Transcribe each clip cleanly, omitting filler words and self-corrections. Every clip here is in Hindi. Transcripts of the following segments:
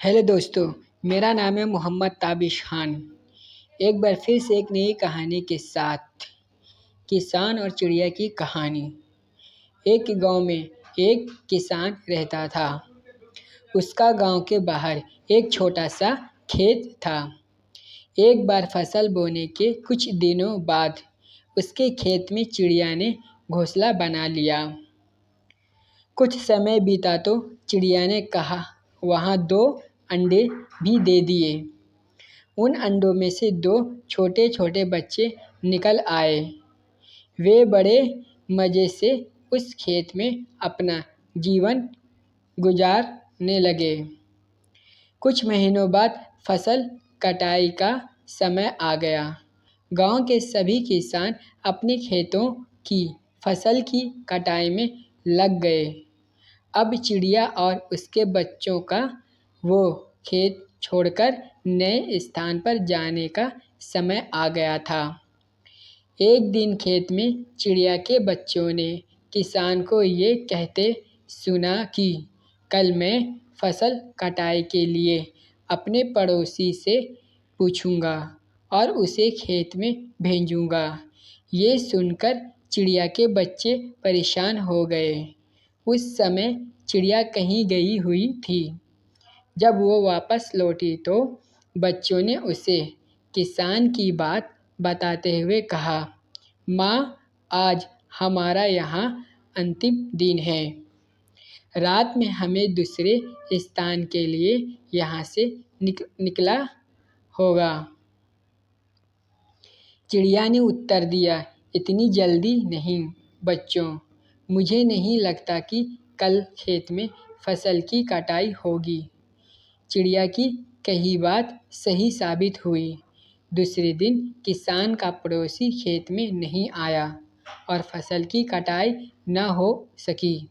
हेलो दोस्तों, मेरा नाम है मोहम्मद ताबिश खान। एक बार फिर से एक नई कहानी के साथ किसान और चिड़िया की कहानी। एक गांव में एक किसान रहता था। उसका गांव के बाहर एक छोटा सा खेत था। एक बार फसल बोने के कुछ दिनों बाद उसके खेत में चिड़िया ने घोंसला बना लिया। कुछ समय बीता तो चिड़िया ने कहा वहाँ 2 अंडे भी दे दिए। उन अंडों में से 2 छोटे छोटे बच्चे निकल आए। वे बड़े मज़े से उस खेत में अपना जीवन गुजारने लगे। कुछ महीनों बाद फसल कटाई का समय आ गया। गांव के सभी किसान अपने खेतों की फसल की कटाई में लग गए। अब चिड़िया और उसके बच्चों का वो खेत छोड़कर नए स्थान पर जाने का समय आ गया था। एक दिन खेत में चिड़िया के बच्चों ने किसान को ये कहते सुना कि कल मैं फसल कटाई के लिए अपने पड़ोसी से पूछूंगा और उसे खेत में भेजूंगा। ये सुनकर चिड़िया के बच्चे परेशान हो गए। उस समय चिड़िया कहीं गई हुई थी। जब वो वापस लौटी तो बच्चों ने उसे किसान की बात बताते हुए कहा, माँ, आज हमारा यहाँ अंतिम दिन है। रात में हमें दूसरे स्थान के लिए यहाँ से निकला होगा। चिड़िया ने उत्तर दिया, इतनी जल्दी नहीं बच्चों, मुझे नहीं लगता कि कल खेत में फसल की कटाई होगी। चिड़िया की कही बात सही साबित हुई। दूसरे दिन किसान का पड़ोसी खेत में नहीं आया और फसल की कटाई न हो सकी।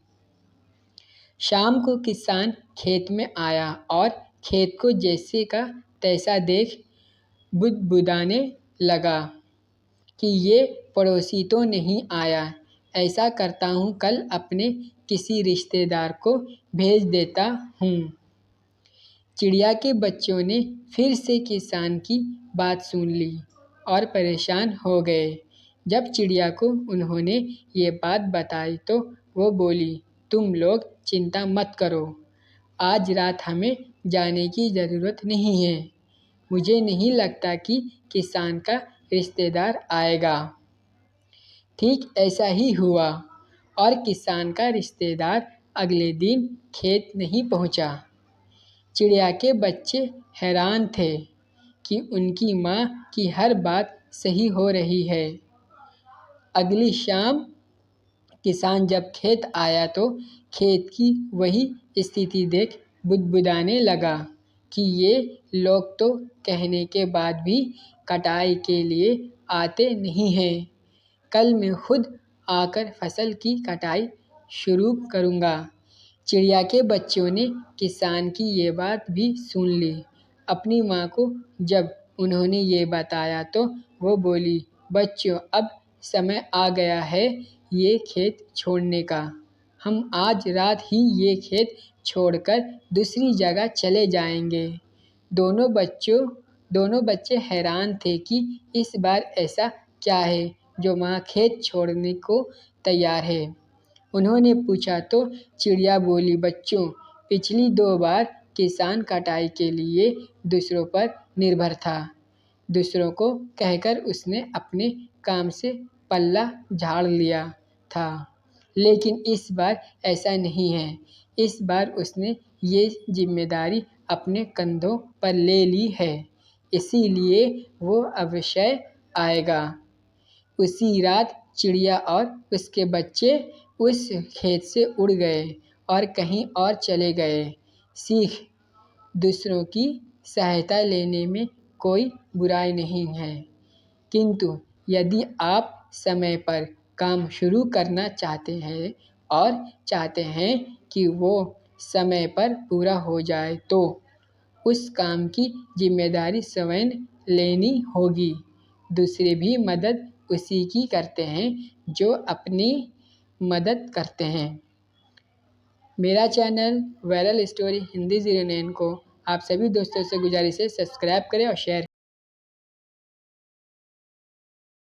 शाम को किसान खेत में आया और खेत को जैसे का तैसा देख बुदबुदाने लगा कि ये पड़ोसी तो नहीं आया। ऐसा करता हूँ, कल अपने किसी रिश्तेदार को भेज देता हूँ। चिड़िया के बच्चों ने फिर से किसान की बात सुन ली और परेशान हो गए। जब चिड़िया को उन्होंने ये बात बताई तो वो बोली, तुम लोग चिंता मत करो, आज रात हमें जाने की ज़रूरत नहीं है। मुझे नहीं लगता कि किसान का रिश्तेदार आएगा। ठीक ऐसा ही हुआ और किसान का रिश्तेदार अगले दिन खेत नहीं पहुंचा। चिड़िया के बच्चे हैरान थे कि उनकी माँ की हर बात सही हो रही है। अगली शाम किसान जब खेत आया तो खेत की वही स्थिति देख बुदबुदाने लगा कि ये लोग तो कहने के बाद भी कटाई के लिए आते नहीं हैं। कल मैं खुद आकर फसल की कटाई शुरू करूँगा। चिड़िया के बच्चों ने किसान की ये बात भी सुन ली। अपनी माँ को जब उन्होंने ये बताया तो वो बोली, बच्चों, अब समय आ गया है ये खेत छोड़ने का। हम आज रात ही ये खेत छोड़कर दूसरी जगह चले जाएंगे। दोनों बच्चे हैरान थे कि इस बार ऐसा क्या है जो माँ खेत छोड़ने को तैयार है। उन्होंने पूछा तो चिड़िया बोली, बच्चों, पिछली 2 बार किसान कटाई के लिए दूसरों पर निर्भर था। दूसरों को कहकर उसने अपने काम से पल्ला झाड़ लिया था, लेकिन इस बार ऐसा नहीं है। इस बार उसने ये जिम्मेदारी अपने कंधों पर ले ली है, इसीलिए वो अवश्य आएगा। उसी रात चिड़िया और उसके बच्चे उस खेत से उड़ गए और कहीं और चले गए। सीख, दूसरों की सहायता लेने में कोई बुराई नहीं है, किंतु यदि आप समय पर काम शुरू करना चाहते हैं और चाहते हैं कि वो समय पर पूरा हो जाए तो उस काम की जिम्मेदारी स्वयं लेनी होगी। दूसरे भी मदद उसी की करते हैं जो अपनी मदद करते हैं। मेरा चैनल वायरल स्टोरी हिंदी 09 को आप सभी दोस्तों से गुजारिश है सब्सक्राइब करें और शेयर